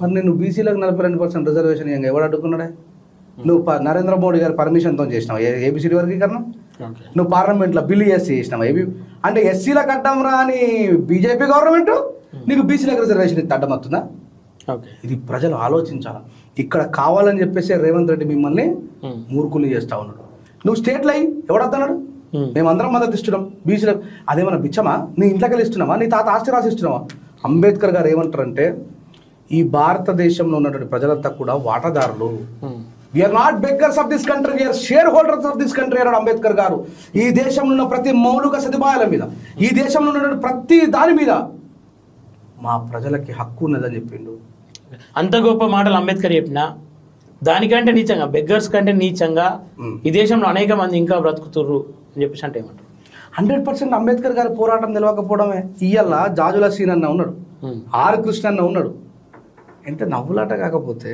మరి నేను బీసీలకు 42% రిజర్వేషన్ ఇంకా ఎవడు అడ్డుకున్నాడే? నువ్వు నరేంద్ర మోడీ గారి పర్మిషన్తో చేసినావు ఏబిసిడి వర్గీకరణ, నువ్వు పార్లమెంట్లో బిల్లు చేసినావు ఏబీ అంటే ఎస్సీలకు అడ్డం రాని బీజేపీ గవర్నమెంట్ నీకు బీసీలకు రిజర్వేషన్ ఇస్తే అడ్డం వస్తుందా? ఇది ప్రజలు ఆలోచించాలి. ఇక్కడ కావాలని చెప్పేసి రేవంత్ రెడ్డి మిమ్మల్ని మూర్ఖులు చేస్తా ఉన్నాడు. నువ్వు స్టేట్లో అయ్యి ఎవడద్దన్నాడు? మేమందరం మద్దతు ఇస్తున్నాం బీసీలకు. అదేమన్నా బిచ్చమా? నీ ఇంట్లోకి ఇస్తున్నావా? నీ తాత ఆస్తి రాసి ఇస్తున్నావా? అంబేద్కర్ గారు ఏమంటారంటే ఈ భారతదేశంలో ఉన్నటువంటి ప్రజలంతా కూడా వాటాదారులు. We are not beggars of this country, we are shareholders of this country అన్నాడు అంబేద్కర్ గారు. ఈ దేశంలో ఉన్న ప్రతి మౌలిక సదుపాయాల మీద, ఈ దేశంలో ఉన్నటువంటి ప్రతి దాని మీద మా ప్రజలకి హక్కు ఉన్నదని చెప్పిండు. అంత గొప్ప మాటలు అంబేద్కర్ చెప్పినా దానికంటే నీచంగా, బెగ్గర్స్ కంటే నీచంగా ఈ దేశంలో అనేక మంది ఇంకా బ్రతుకుతుర్రు అని చెప్పేసి అంటే ఏమంటారు? 100% అంబేద్కర్ గారి పోరాటం నిలవకపోవడమే. ఇయ్యాల జాజుల సీన్ అన్న ఉన్నాడు, ఆర్ కృష్ణ అన్న ఉన్నాడు. అంటే నవ్వులాట కాకపోతే